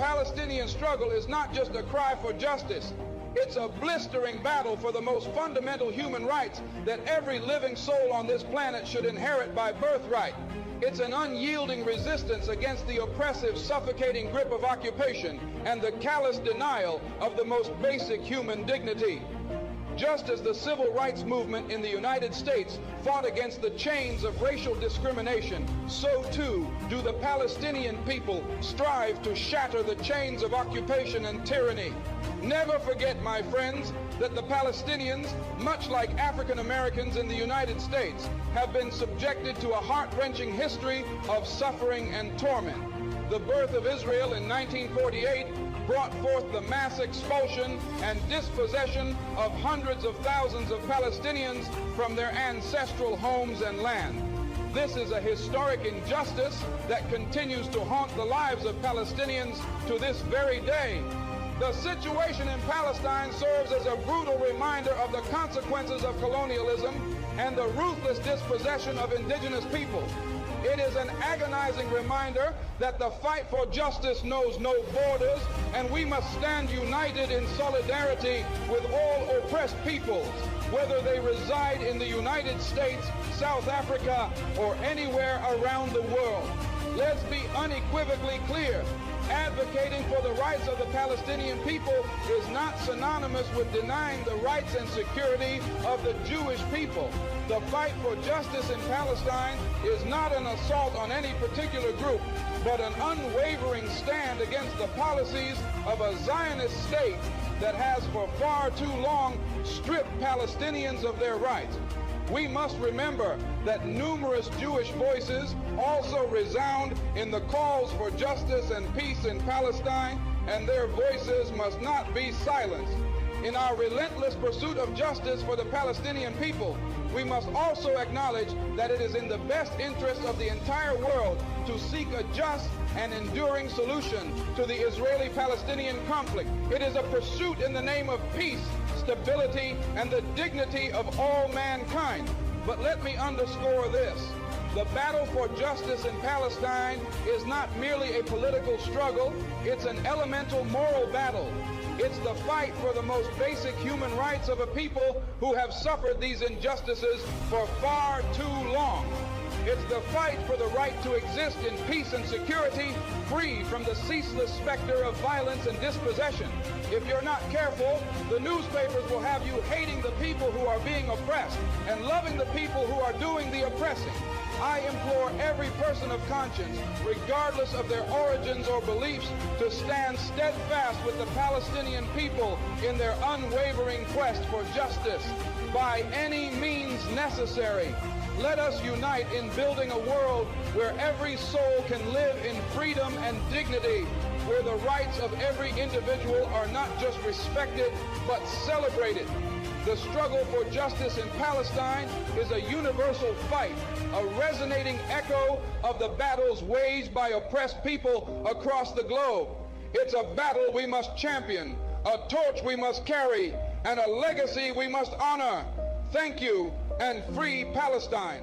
Palestinian struggle is not just a cry for justice. It's a blistering battle for the most fundamental human rights that every living soul on this planet should inherit by birthright. It's an unyielding resistance against the oppressive, suffocating grip of occupation and the callous denial of the most basic human dignity. Just as the civil rights movement in the United States fought against the chains of racial discrimination, so too do the Palestinian people strive to shatter the chains of occupation and tyranny. Never forget, my friends, that the Palestinians, much like African Americans in the United States, have been subjected to a heart-wrenching history of suffering and torment. The birth of Israel in 1948 brought forth the mass expulsion and dispossession of hundreds of thousands of Palestinians from their ancestral homes and land. This is a historic injustice that continues to haunt the lives of Palestinians to this very day. The situation in Palestine serves as a brutal reminder of the consequences of colonialism and the ruthless dispossession of indigenous people. It is an agonizing reminder that the fight for justice knows no borders, and we must stand united in solidarity with all oppressed peoples, whether they reside in the United States, South Africa, or anywhere around the world. Let's be unequivocally clear. Advocating for the rights of the Palestinian people is not synonymous with denying the rights and security of the Jewish people. The fight for justice in Palestine is not an assault on any particular group, but an unwavering stand against the policies of a Zionist state that has for far too long stripped Palestinians of their rights. We must remember that numerous Jewish voices also resound in the calls for justice and peace in Palestine, and their voices must not be silenced. In our relentless pursuit of justice for the Palestinian people, we must also acknowledge that it is in the best interest of the entire world to seek a just and enduring solution to the Israeli-Palestinian conflict. It is a pursuit in the name of peace, stability, and the dignity of all mankind. But let me underscore this. The battle for justice in Palestine is not merely a political struggle, it's an elemental moral battle. It's the fight for the most basic human rights of a people who have suffered these injustices for far too long. It's the fight for the right to exist in peace and security, free from the ceaseless specter of violence and dispossession. If you're not careful, the newspapers will have you hating the people who are being oppressed and loving the people who are doing the oppressing. I implore every person of conscience, regardless of their origins or beliefs, to stand steadfast with the Palestinian people in their unwavering quest for justice by any means necessary. Let us unite in building a world where every soul can live in freedom and dignity, where the rights of every individual are not just respected, but celebrated. The struggle for justice in Palestine is a universal fight, a resonating echo of the battles waged by oppressed people across the globe. It's a battle we must champion, a torch we must carry, and a legacy we must honor. Thank you, and free Palestine.